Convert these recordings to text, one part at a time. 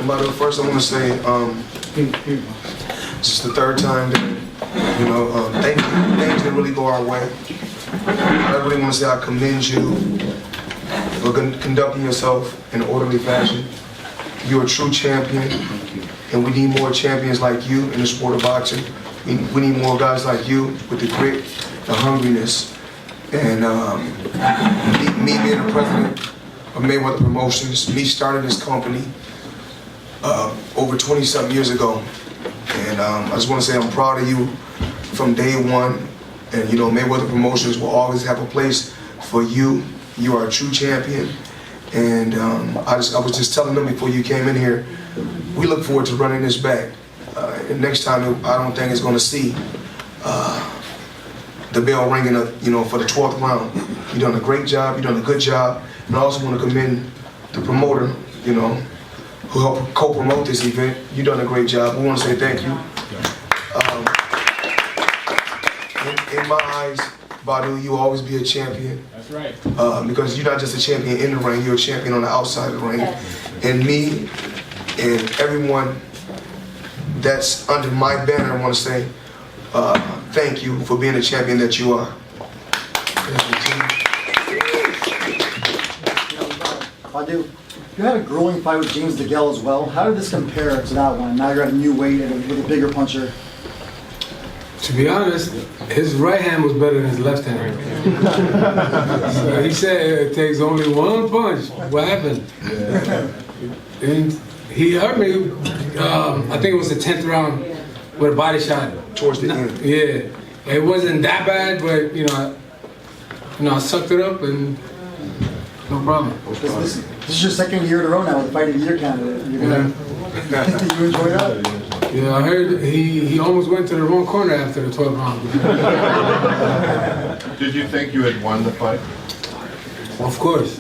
Badou, first I want to say, this is the third time that, things didn't really go our way. I really want to say I commend you for conducting yourself in an orderly fashion. You're a true champion, and we need more champions like you in the sport of boxing. We need more guys like you with the grit, the hungriness, and me being the president of Mayweather Promotions, me starting this company over 20-something years ago. And I just want to say I'm proud of you from day one. And Mayweather Promotions will always have a place for you. You are a true champion. And I was just telling them before you came in here, we look forward to running this back. And next time, I don't think it's going to see the bell ringing up, for the 12th round. You've done a great job. You've done a good job. And I also want to commend the promoter, who helped co-promote this event. You've done a great job. We want to say thank you. In my eyes, Badou, you will always be a champion. That's right. Because you're not just a champion in the ring, you're a champion on the outside of the ring. And me and everyone that's under my banner, I want to say thank you for being the champion that you are. Badou, you had a grueling fight with James DeGale as well. How did this compare to that one? Now you're at a new weight and with a bigger puncher. To be honest, his right hand was better than his left hand. So he said it takes only one punch. What happened? And he hurt me, I think it was the 10th round with a body shot. Towards the end. Yeah. It wasn't that bad, but I sucked it up and no problem. This is your second year in a row now with the Fight of the Year candidate. You're gonna, you enjoy that? Yeah, I heard he almost went to the wrong corner after the 12th round. Did you think you had won the fight? Of course.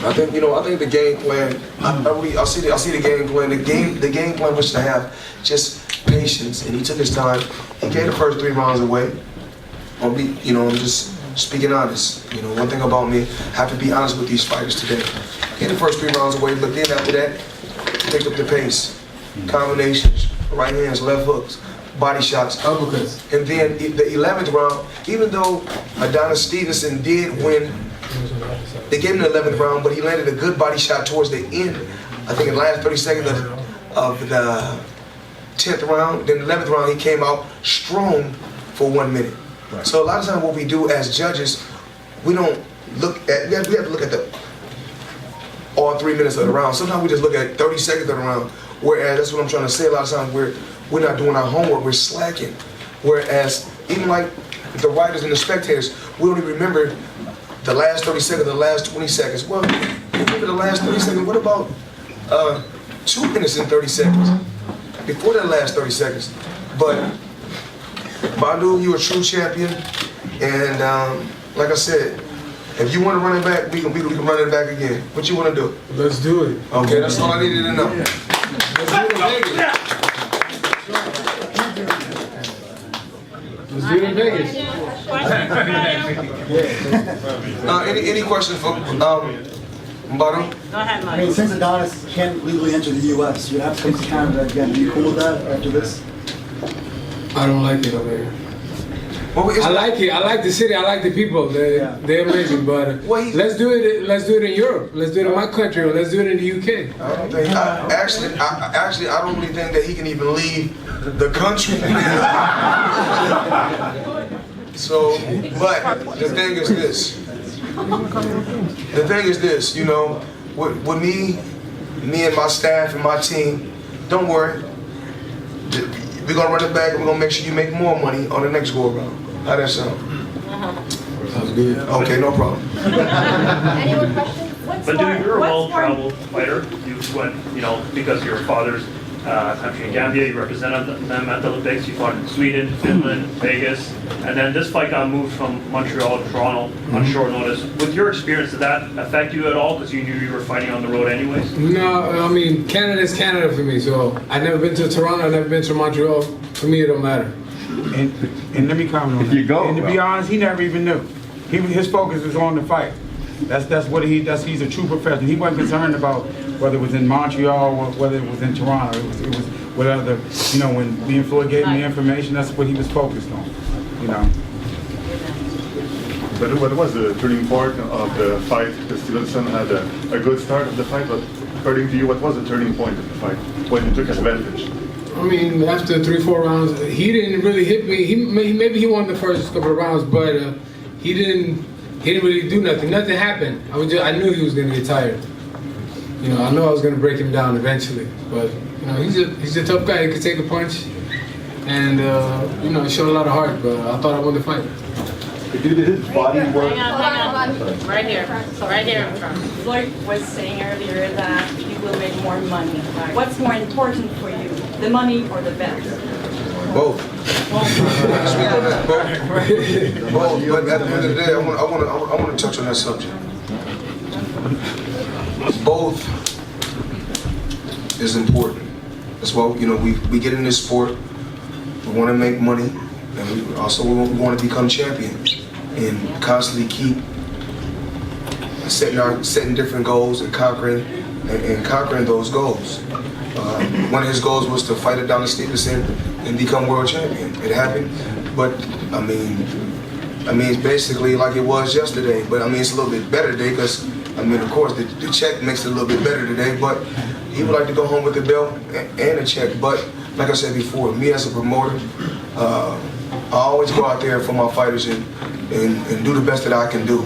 I think the game plan. I see the game plan. The game plan was to have just patience, and he took his time. He gave the first 3 rounds away. I'm just speaking honest. One thing about me, I have to be honest with these fighters today. He gave the first 3 rounds away, but then after that, he picked up the pace, combinations, right hands, left hooks, body shots, uppercuts, and then the 11th round. Even though Adonis Stevenson did win. They gave him the 11th round, but he landed a good body shot towards the end. I think in the last 30 seconds of the 10th round. Then the 11th round, he came out strong for 1 minute. Right. So a lot of times what we do as judges, we don't look at, we have to look at all 3 minutes of the round. Sometimes we just look at 30 seconds of the round. Whereas, that's what I'm trying to say, a lot of times we're not doing our homework, we're slacking. Whereas, even like the writers and the spectators, we don't even remember the last 30 seconds, the last 20 seconds. Well, remember the last 30 seconds? What about 2 minutes and 30 seconds? Before that last 30 seconds. But Badou, you're a true champion. And like I said, if you want to run it back, we can run it back again. What you want to do? Let's do it. Okay, that's all I needed to know. Let's do it in Vegas. Any questions for Badou? Go ahead, Mike. I mean, since Adonis can't legally enter the U.S., you'd have to come to Canada again. Are you cool with that after this? I don't like it over here. Well, I like it. I like the city. I like the people. They're amazing. But let's do it. Let's do it in Europe. Let's do it in my country. Or let's do it in the UK. I don't think. I don't really think that he can even leave the country. So, but the thing is this. The thing is this. With me and my staff and my team, don't worry. We're gonna run it back and we're gonna make sure you make more money on the next go around. How that sound? Sounds good. Okay, no problem. Any more questions? But you're a well-traveled fighter. You went, because of your father's country in Gambia, you represented them at the Olympics. You fought in Sweden, Finland, Vegas, and then this fight got moved from Montreal to Toronto on short notice. With your experience, did that affect you at all? Because you knew you were fighting on the road anyways. No, I mean Canada's Canada for me. So I've never been to Toronto. I've never been to Montreal. For me, it don't matter. And let me comment on that. And to be honest, he never even knew. His focus was on the fight. That's what he's a true professional. He wasn't concerned about whether it was in Montreal or whether it was in Toronto. It was whatever, when me and Floyd gave him the information, that's what he was focused on, But what was the turning point of the fight? Stevenson had a good start of the fight, but according to you, what was the turning point of the fight when he took advantage? I mean, after 3-4 rounds, he didn't really hit me. Maybe he won the first couple of rounds, but he didn't really do nothing. Nothing happened. I knew he was gonna get tired. I know I was gonna break him down eventually, but he's a tough guy. He could take a punch, and he showed a lot of heart. But I thought I won the fight. Due to his body work. Hold on. Right here. Right here in front. Floyd was saying earlier that you will make more money. What's more important for you, the money or the belt? Both. Speak on that. Both. But at the end of the day, I want to touch on that subject. Both is important. That's why we get in this sport. We want to make money, and we want to become champions, and constantly keep setting different goals and conquering those goals. One of his goals was to fight Adonis Stevenson and become world champion. It happened, but I mean it's basically like it was yesterday. But it's a little bit better today because of course the check makes it a little bit better today. But he would like to go home with the belt and a check. But like I said before, me as a promoter, I always go out there for my fighters and do the best that I can do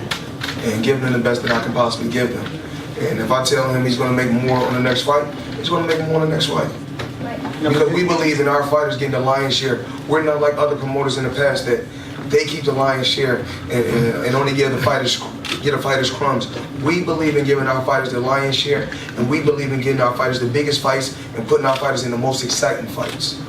and give them the best that I can possibly give them. And if I tell him he's going to make more on the next fight, he's going to make more on the next fight. Because we believe in our fighters getting the lion's share. We're not like other promoters in the past that they keep the lion's share and only give the fighters crumbs. We believe in giving our fighters the lion's share, and we believe in giving our fighters the biggest fights and putting our fighters in the most exciting fights.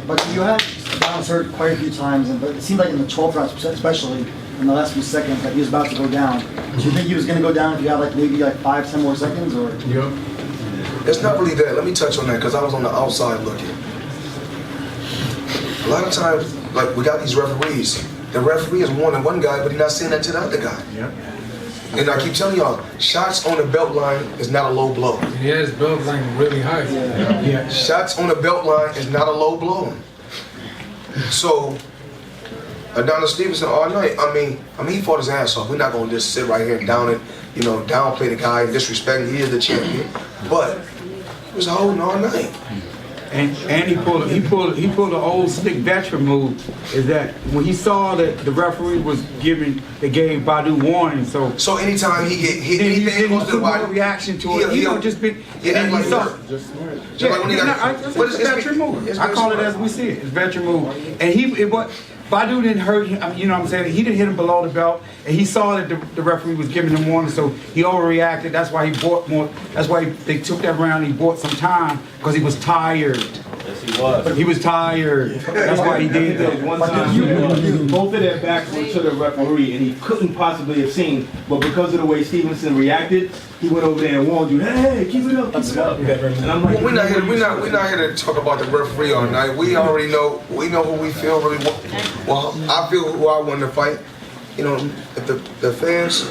But you had Adonis hurt quite a few times, but it seemed like in the 12th round, especially in the last few seconds, that he was about to go down. Do you think he was going to go down if you had maybe 5-10 more seconds, or? Yep. It's not really that. Let me touch on that because I was on the outside looking. A lot of times, we got these referees. The referee is warning one guy, but he's not saying that to the other guy. Yeah. And I keep telling y'all, shots on the belt line is not a low blow. He had his belt line really high. Yeah. Shots on the belt line is not a low blow. So, Adonis Stevenson all night, he fought his ass off. We're not going to just sit right here and downplay the guy and disrespect him. He is the champion. But he was holding all night. And he pulled the old stick veteran move. Is that when he saw that the referee was gave Badou warning, so anytime he get hit, anything goes to the body, reaction to it. He don't just be. And he saw. It's a veteran move. I call it as we see it. It's veteran move. And Badou didn't hurt him. He didn't hit him below the belt, and he saw that the referee was giving him warning, so he overreacted. That's why he bought more. That's why they took that round. He bought some time because he was tired. Yes, he was. He was tired. That's why he did that. One time, both of their backs were to the referee, and he couldn't possibly have seen. But because of the way Stevenson reacted, he went over there and warned you, "Hey, keep it up, keep it up." And I'm like, we're not here to talk about the referee all night. We already know. We know who we feel really want. Well, I feel who I want to fight. If the fans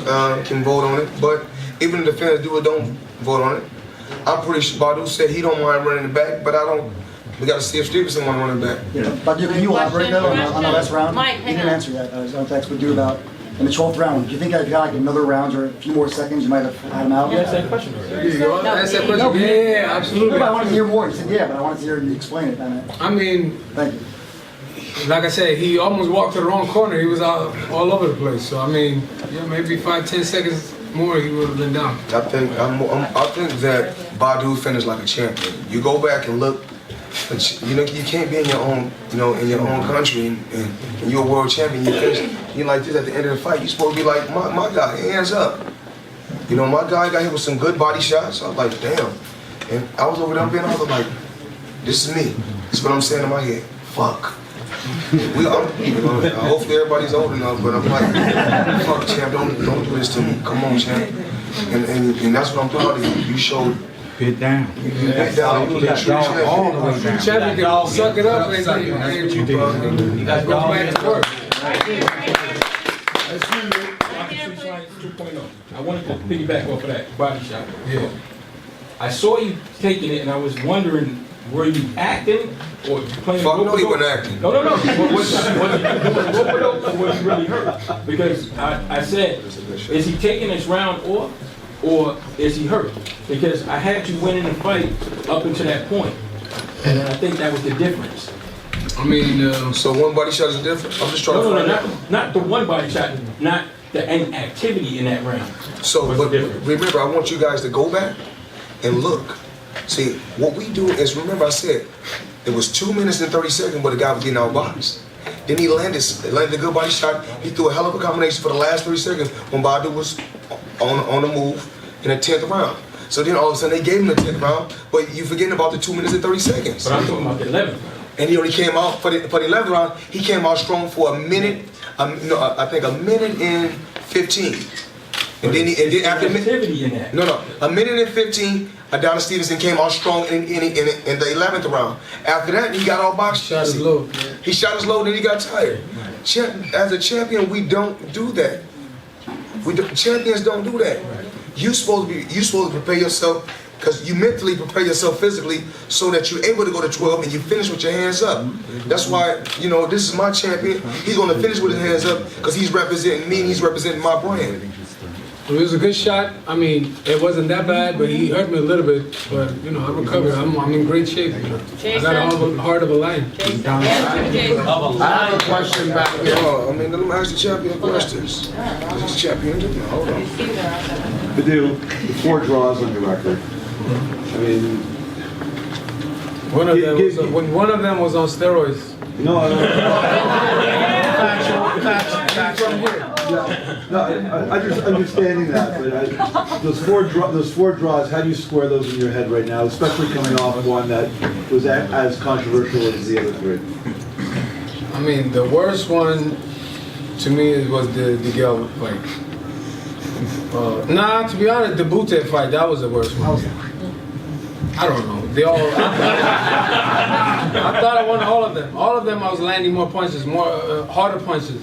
can vote on it, but even if the fans do or don't vote on it, I'm pretty sure Badou said he don't mind running it back, but I don't. We got to see if Stevenson want to run it back. Yeah. But can you elaborate though on the last round? Mike, you didn't answer that. I was going to text with you about in the 12th round. Do you think if you had another round or a few more seconds, you might have had him out? you asked that question. There you go. That's that question. Yeah, absolutely. But I wanted to hear more. He said, yeah, but I wanted to hear you explain it. Thank you. Like I said, he almost walked to the wrong corner. He was all over the place. So maybe 5-10 seconds more, he would have been down. I think that Badou finished like a champion. You go back and look. You can't be in your own, in your own country, and you're a world champion. You finish, you're like this at the end of the fight. You're supposed to be like my guy, hands up. My guy got hit with some good body shots. I was like, damn. And I was over there being, I was like, this is me. This is what I'm saying in my head. Fuck. Hopefully everybody's old enough, but I'm like, fuck, champ, don't do this to me. Come on, champ. And that's what I'm proud of you. You showed. Bit down. You bit down. You got dog all the way down. Champion can suck it up and you go back to work. I want to piggyback off of that body shot. Yeah. I saw you taking it, and I was wondering, were you acting or you playing? Fuck no, he wasn't acting. No. Was you doing rope-a-dope or was you really hurt? Because I said, is he taking this round off or is he hurt? Because I had you winning the fight up until that point, and I think that was the difference. I mean, so one body shot is different. I'm just trying to find out. Not the one body shot, not the activity in that round. So, but remember, I want you guys to go back and look. See, what we do is, remember I said, it was 2 minutes and 30 seconds, but the guy was getting outboxed. Then he landed a good body shot. He threw a hell of a combination for the last 30 seconds when Badou was on the move in the 10th round. So then all of a sudden they gave him the 10th round, but you forgetting about the 2 minutes and 30 seconds. But I'm talking about the 11th round. And he only came out, for the 11th round, he came out strong for a minute, I think a minute and 15. And then after activity in that. a minute and 15, Adonis Stevenson came out strong in the 11th round. After that, he got all boxed. Shot his low. He shot his low, then he got tired. As a champion, we don't do that. Champions don't do that. You supposed to prepare yourself, because you mentally prepare yourself physically so that you're able to go to 12 and you finish with your hands up. That's why, this is my champion. He's going to finish with his hands up because he's representing me and he's representing my brand. It was a good shot. I mean, it wasn't that bad, but he hurt me a little bit. But, I recovered. I'm in great shape. I got a heart of a lion. Jason. I have a question back there. Let me ask the champion questions. He's champion. Hold on. Badou, the 4 draws on your record. I mean, One of them was on steroids. No, I just understanding that, but those four draws, how do you square those in your head right now, especially coming off one that was as controversial as the other 3? I mean, the worst one to me was the Miguel fight. To be honest, the Butte fight, that was the worst one. I don't know. They all. I thought I won all of them. All of them, I was landing more punches, more harder punches.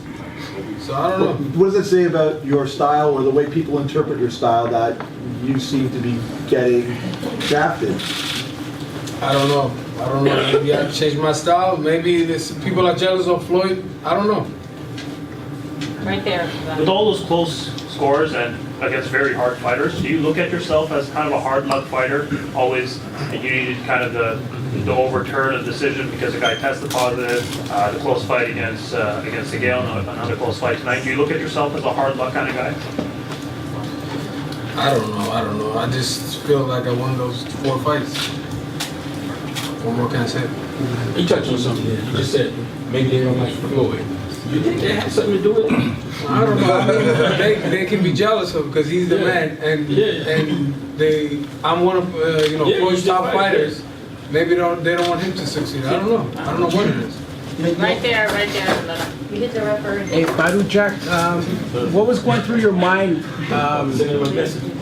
So I don't know. What does that say about your style or the way people interpret your style that you seem to be getting shafted? I don't know. Maybe I changed my style. Maybe people are jealous of Floyd. I don't know. Right there. With all those close scores and against very hard fighters, do you look at yourself as kind of a hard luck fighter? Always, and you needed kind of the overturn a decision because the guy tested positive, the close fight against Miguel, another close fight tonight. Do you look at yourself as a hard luck kind of guy? I don't know. I just feel like I won those 4 fights. What more can I say? You touched on something. You just said maybe they don't like Floyd. You think that had something to do with it? I don't know. I mean, they can be jealous of because he's the man, and I'm one of Floyd's top fighters. Maybe they don't want him to succeed. I don't know. I don't know what it is. Right there. You hit the referee. Hey, Badou Jack, what was going through your mind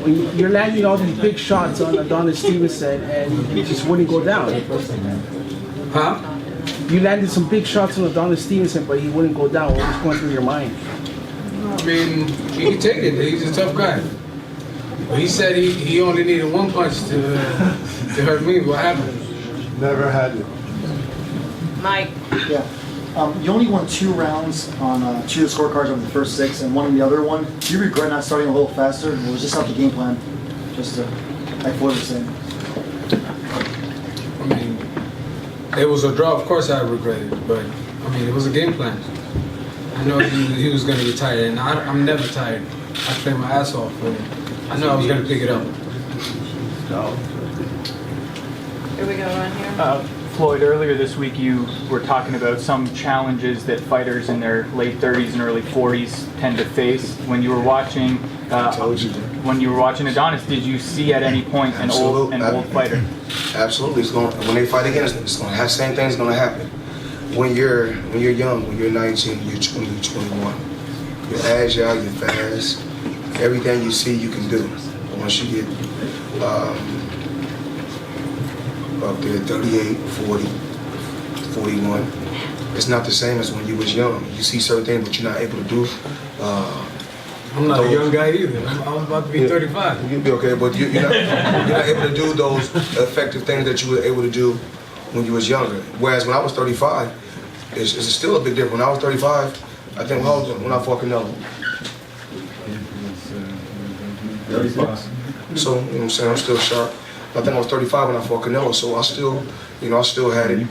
when you're landing all these big shots on Adonis Stevenson and you just wouldn't go down? Huh? You landed some big shots on Adonis Stevenson, but he wouldn't go down. What was going through your mind? I mean, he can take it. He's a tough guy. But he said he only needed 1 punch to hurt me. What happened? Never had it. Mike. Yeah. You only won 2 rounds on 2 of the scorecards over the first 6 and 1 on the other one. Do you regret not starting a little faster? Or was just not the game plan? Just like Floyd was saying. I mean, it was a draw. Of course I regret it. But, I mean, it was a game plan. I know he was going to get tired. And I'm never tired. I played my ass off. And I know I was going to pick it up. Here we go, on here. Floyd, earlier this week you were talking about some challenges that fighters in their late 30s and early 40s tend to face. When you were watching, Adonis, did you see at any point an old fighter? Absolutely, when they fight against them, it's going to have same thing's going to happen. When you're young, when you're 19, you're 20, you're 21, you're agile, you're fast. Everything you see, you can do. But once you get up there, 38, 40, 41. It's not the same as when you was young. You see certain things that you're not able to do. I'm not a young guy either. I'm about to be 35. You'll be okay, but you're not able to do those effective things that you were able to do when you was younger. Whereas when I was 35, it's still a bit different. When I was 35, I think when I fought Canelo. So, you know what I'm saying, I'm still sharp. I think I was 35 when I fought Canelo, so I still had it.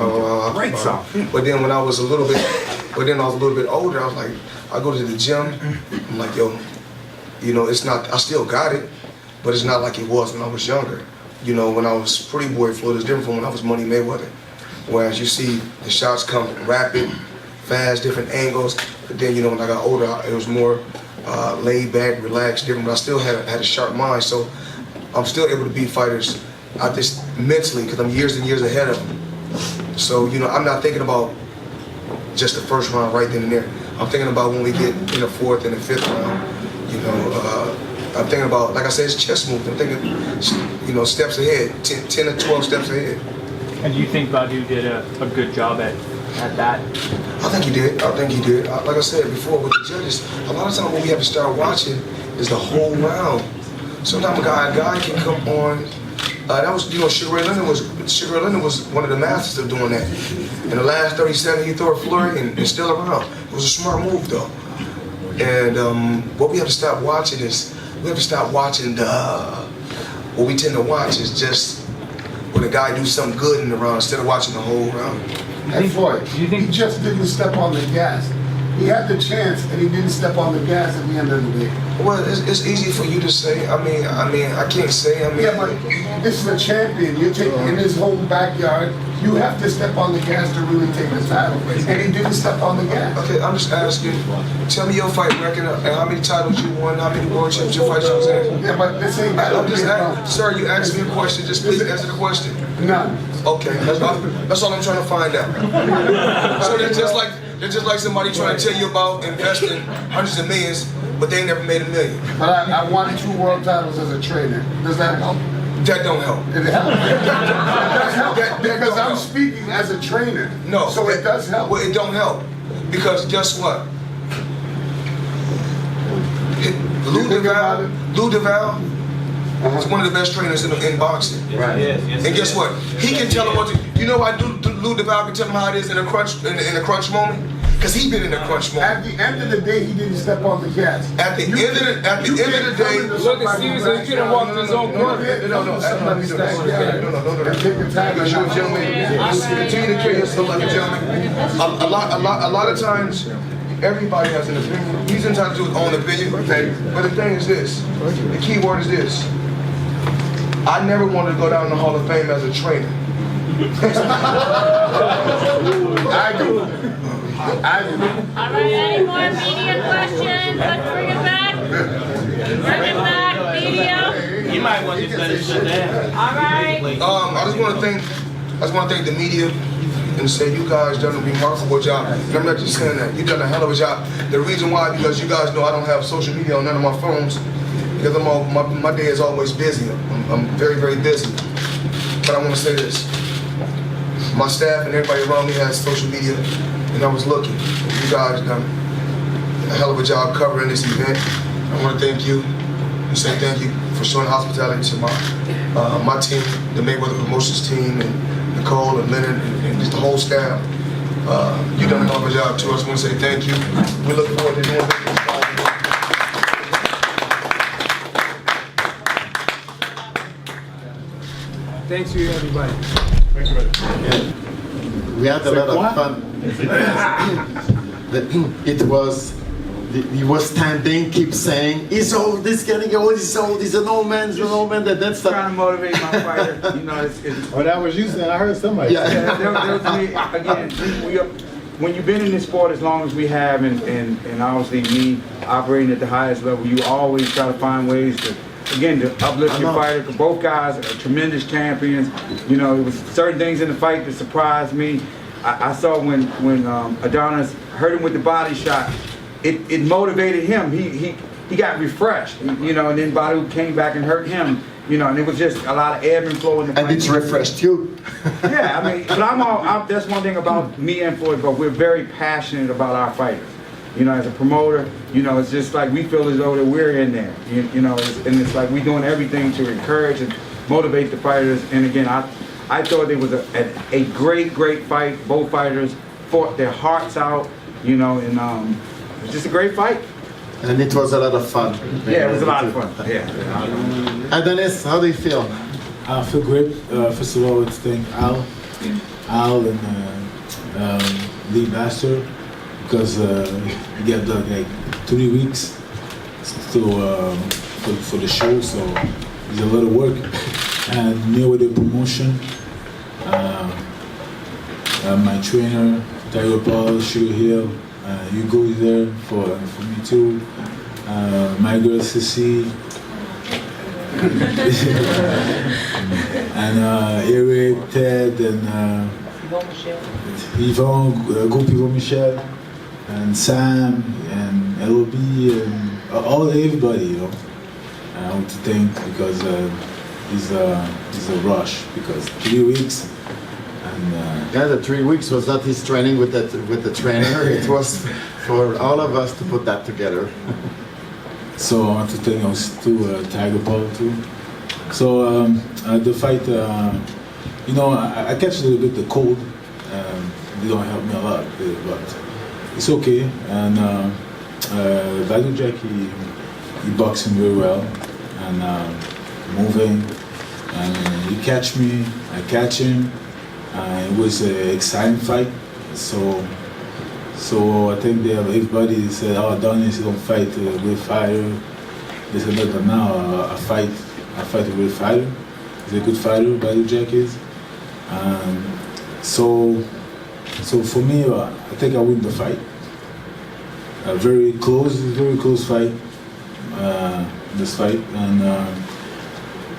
But then when I was a little bit older, I was like, I go to the gym, I'm like, yo, you know, it's not, I still got it, but it's not like it was when I was younger. You know, when I was Pretty Boy Floyd, it's different from when I was Money Mayweather. Whereas you see the shots come rapid, fast, different angles, but then, you know, when I got older, it was more laid back, relaxed, different, but I still had a sharp mind, so I'm still able to beat fighters mentally, because I'm years and years ahead of them. So, you know, I'm not thinking about just the first round right then and there. I'm thinking about when we get in the fourth and the fifth round. You know, I'm thinking about, like I said, it's chess moves. I'm thinking, you know, steps ahead, 10 or 12 steps ahead. And do you think Badou did a good job at that? I think he did. Like I said before with the judges, a lot of times what we have to start watching is the whole round. Sometimes a guy can come on. That was, you know, Sugar Ray Leonard was one of the masters of doing that. In the last 30 seconds, he threw a flurry and still around. It was a smart move, though. And what we have to stop watching is what we tend to watch is just when a guy do something good in the round instead of watching the whole round. Hey Floyd, he just didn't step on the gas. He had the chance and he didn't step on the gas at the end of the day. Well, it's easy for you to say. I mean, I can't say. Yeah, but this is a champion. You're taking in his home backyard. You have to step on the gas to really take the title. And he didn't step on the gas. Okay, I'm just asking. Tell me your fight record and how many titles you won, how many world championships your fights you was in. Yeah, but this ain't that. I'm just asking. Sir, you asked me a question. Just please answer the question. None. Okay, that's all I'm trying to find out. So they're just like somebody trying to tell you about investing hundreds of millions, but they ain't never made $1 million. But I won 2 world titles as a trainer. Does that help? That don't help. It helps. It does help. Because I'm speaking as a trainer. No. So it does help. Well, it don't help. Because guess what? Lou DeVal is one of the best trainers in boxing. Right. Yes. And guess what? He can tell him what to. You know why Lou DeVal can tell him how it is in a crunch moment? Because he been in a crunch moment. At the end of the day, he didn't step on the gas. At the end of the day, Look at Stevenson, he could have walked his own court. No. Continue to carry yourself like a gentleman. A lot of times, everybody has an opinion. He's entitled to his own opinion. Okay, but the thing is this. The key word is this. I never wanted to go down in the Hall of Fame as a trainer. I do. All right, any more media questions? Let's bring it back. Bring it back, media. You might want to let it shut down. All right. I just want to thank the media and say you guys done a remarkable job. And I'm not just saying that. You done a hell of a job. The reason why, because you guys know I don't have social media on none of my phones, because my day is always busy. I'm very, very busy. But I want to say this. My staff and everybody around me has social media, and I was looking. You guys done a hell of a job covering this event. I want to thank you and say thank you for showing hospitality to my team, the Mayweather Promotions team, and Nicole and Leonard and just the whole staff. You done a hell of a job too. I just want to say thank you. We look forward to doing this. Thanks to you, everybody. Thank you, brother. We had a lot of fun. He was standing, keep saying, he's old, he's getting old, he's old, he's an old man, that's trying to motivate my fighter. You know, it's Oh, that was you saying, I heard somebody. Yeah, again, when you've been in this sport as long as we have, and obviously me operating at the highest level, you always try to find ways to, again, to uplift your fighter. Both guys are tremendous champions. You know, it was certain things in the fight that surprised me. I saw when Adonis hurt him with the body shot, it motivated him. He got refreshed, you know, and then Badou came back and hurt him, you know, and it was just a lot of ebb and flow in the fight. And it's refreshed you. Yeah, I mean, but that's one thing about me and Floyd, but we're very passionate about our fighters. You know, as a promoter, you know, it's just like we feel as though that we're in there. You know, and it's like we're doing everything to encourage and motivate the fighters. And again, I thought it was a great fight. Both fighters fought their hearts out, you know, and it was just a great fight. And it was a lot of fun. Yeah, it was a lot of fun. Yeah. Adonis, how do you feel? I feel great. First of all, let's thank Al and Lee Master, because we got done like 3 weeks for the show, so it's a lot of work. And me with the promotion, my trainer, Tiger Paul, Sugar Hill, Hugo is there for me too. My girl Ceci, and Eric, Ted, and Yvon, Group Yvon Michel, and Sam, and LOB, and everybody, you know. I want to thank, because it's a rush, because 3 weeks. And yeah, the 3 weeks was not his training with the trainer. It was for all of us to put that together. So I want to thank us to Tiger Paul too. So the fight, you know, I catch a little bit the cold. They don't help me a lot, but it's okay. And Badou Jack, he boxing very well and moving. And he catch me, I catch him. It was an exciting fight. So I think everybody said, "Oh, Adonis don't fight a great fighter." They said, "But now I fight a great fighter. He's a good fighter, Badou Jack is." So for me, I think I win the fight. A very close fight. This fight,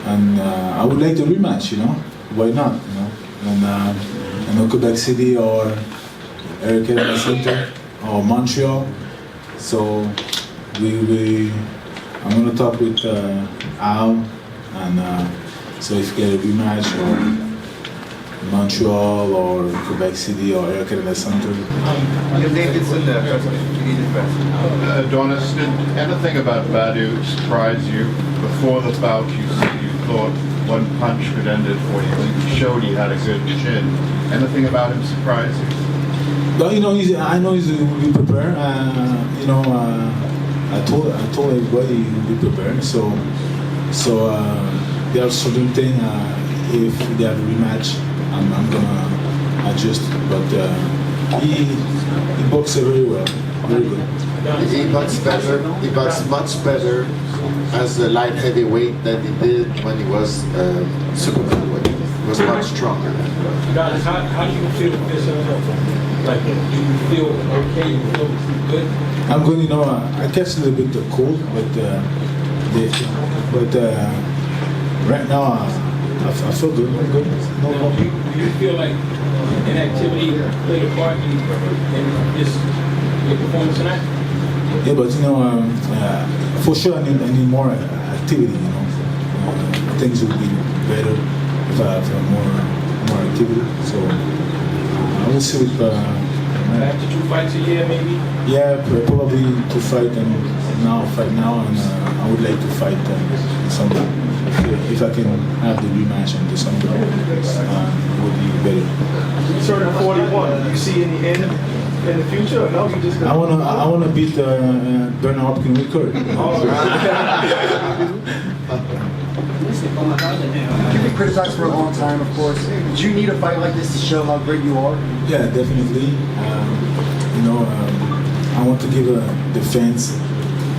and I would like the rematch. You know, why not? You know, and Quebec City or Air Center or Montreal. So I'm gonna talk with Al, and so if you get a rematch or Montreal or Quebec City or Air Canada Center. Adonis, did anything about Badou surprise you? Before the bout, you thought one punch could end it for you. He showed he had a good chin. Anything about him surprise you? But you know, I know he's be prepared. You know, I told everybody he'll be prepared. So there are certain things. If they have a rematch, I'm gonna adjust. But he boxed very well, very good. He boxed better. He boxed much better as a light heavyweight than he did when he was super middleweight. He was much stronger. Guys, how do you feel this? Like, do you feel okay? You feel good? I'm going, you know, I catch a little bit of cold, but right now I feel good. I'm good. No problem. Do you feel like inactivity played a part in your performance tonight? Yeah, but you know, for sure I need more activity. You know, things will be better if I have more activity. So I will see with. After 2 fights a year, maybe? Yeah, probably to fight now, and I would like to fight in December. If I can have the rematch in December, it would be better. You turned 41. Do you see in the end in the future? Or no, you just I wanna beat Bernard Hopkins record. You've been criticized for a long time, of course. Did you need a fight like this to show how great you are? Yeah, definitely. You know, I want to give the fans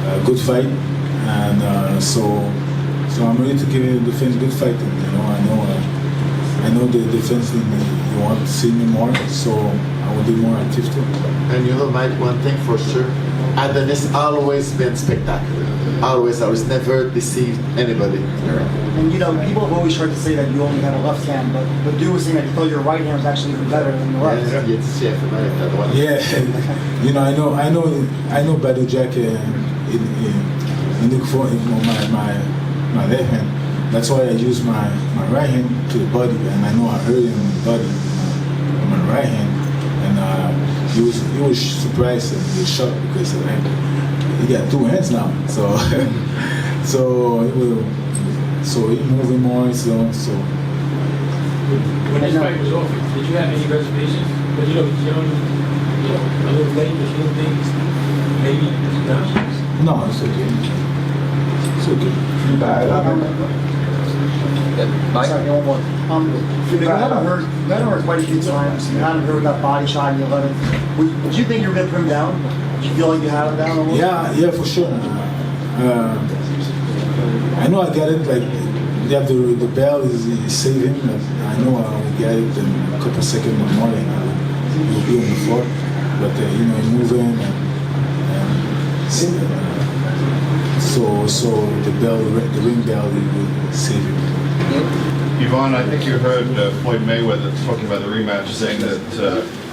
a good fight, and so I'm ready to give the fans a good fight. And, you know, I know the fans they want to see me more, so I will be more active too. And you know, Mike, one thing for sure, Adonis always been spectacular. Always, never deceived anybody. And you know, people have always tried to say that you only had a left hand, but Badou was saying that he thought your right hand was actually even better than the left. Yeah, you know, I know Badou Jack in the for my left hand. That's why I use my right hand to the body, and I know I hurt him in the body on my right hand. and he was surprised and he was shocked because he got 2 hands now. So so he moving more. So. When this fight was over, did you have any reservations? But he's young, a little late, there's little things, maybe, No, it's okay. It's okay. Sorry, one more. You had him hurt quite a few times. You had him hurt with that body shot in the 11th. Did you think you were going to put him down? Did you feel like you had him down almost? Yeah, for sure. I know I got it, like, the bell is saving, but I know I will get it in a couple seconds more and he will be on the floor. But, moving so the ring bell will save him. Yvonne, I think you heard Floyd Mayweather talking about the rematch, saying that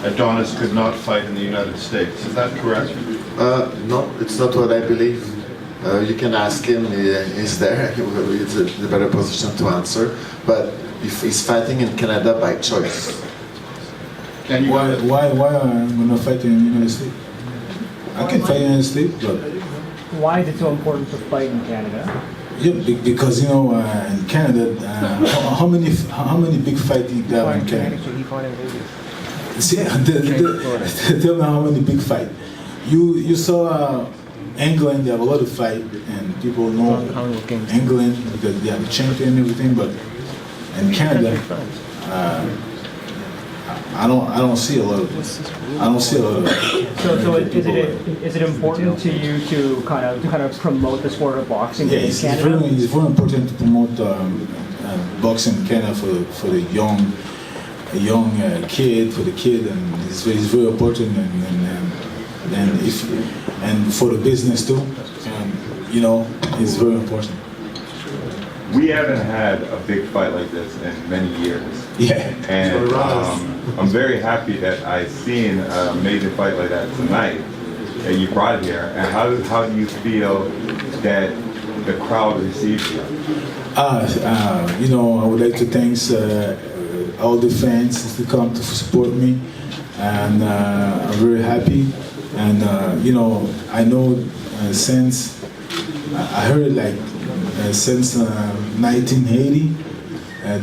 Adonis could not fight in the United States. Is that correct? No, it's not what I believe. You can ask him, he's there, he's in a better position to answer. But if he's fighting in Canada by choice. Why am I not fighting in the United States? I can fight in the United States, but... Why is it so important to fight in Canada? Yeah, because in Canada, how many big fights you got in Canada? See, tell me how many big fights. You saw England, they have a lot of fight, and people know England because they have a champion and everything. But in Canada, I don't see a lot of this. I don't see a lot of it. So is it important to you to kind of promote the sport of boxing in Canada? It's very important to promote boxing in Canada for the young kid, for the kid, and it's very important and for the business too. It's very important. We haven't had a big fight like this in many years. Yeah. And I'm very happy that I seen an amazing fight like that tonight that you brought here. And how do you feel that the crowd received you? I would like to thank all the fans to come to support me, and I'm very happy. And I know since I heard since 1980,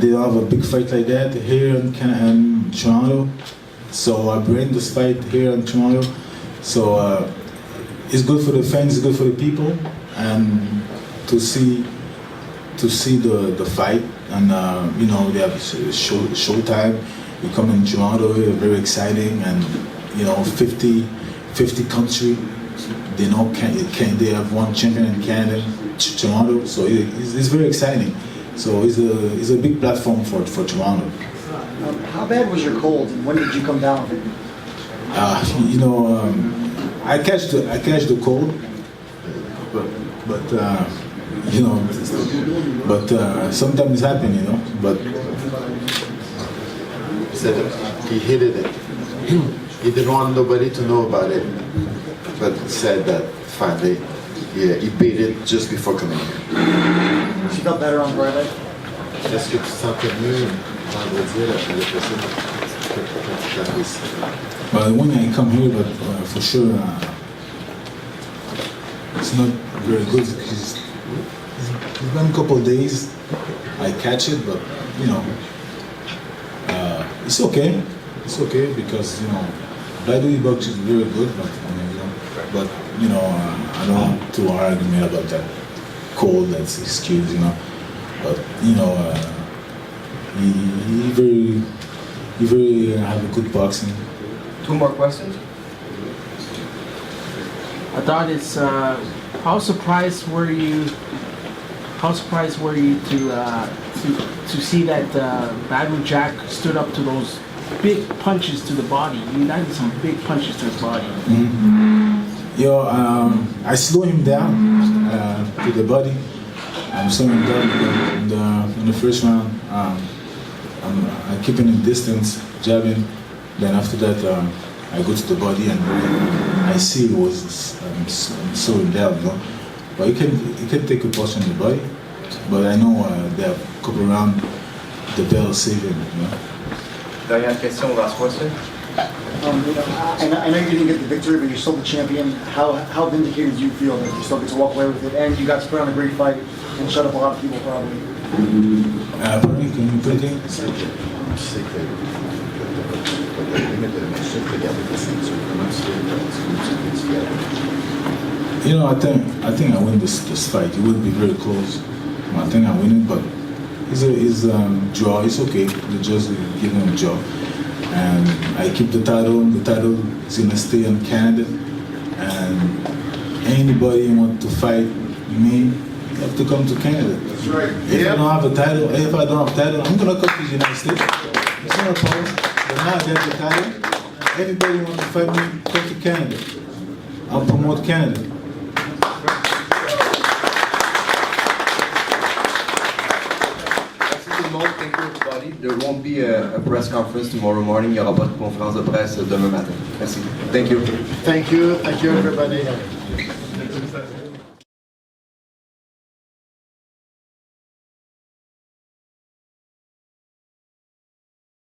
they don't have a big fight like that here in Toronto. So I bring this fight here in Toronto. So it's good for the fans, it's good for the people, and to see the fight. And they have showtime. We come in Toronto, very exciting, and 50 country. They know they have one champion in Canada, Toronto. So it's very exciting. So it's a big platform for Toronto. How bad was your cold, and when did you come down with it? I catch the cold, but sometimes it's happening, But He said he hated it. He didn't want nobody to know about it, but said that finally, he beat it just before coming here. She got better on Friday. Est-ce que tu sentais mieux vendredi après le procès? But when I come here, but for sure, it's not very good. It's been a couple of days. I catch it, but it's okay. It's okay because Badou Jack is very good, but I don't want to argue about that cold. That's excuse, But he very have a good boxing. 2 more questions. Adonis, how surprised were you to see that Badou Jack stood up to those big punches to the body? You landed some big punches to his body. I slow him down to the body. I'm slowing him down in the first round. I'm keeping him distance, jabbing. Then after that, I go to the body and I see it was slowing down. But he can take a punch on the body. But I know that a couple rounds, the bell saved him. Dernière question, last question. I know you didn't get the victory, but you're still the champion. How vindicated do you feel that you still get to walk away with it, and you got to put on a great fight and shut up a lot of people probably? Pardon, can you repeat again? You know, I think I win this fight. It would be very close. I think I win it, but it's draw. It's okay. The judge give him a draw, and I keep the title. The title is gonna stay in Canada, and anybody want to fight me, you have to come to Canada. That's right. If I don't have a title, if I don't have a title, I'm gonna come to the United States. It's not a problem. But now I get the title. Everybody want to fight me, come to Canada. I'll promote Canada. Thank you everybody. There won't be a press conference tomorrow morning. Il n'y aura pas de conférence de presse demain matin. Merci. Thank you. Thank you everybody.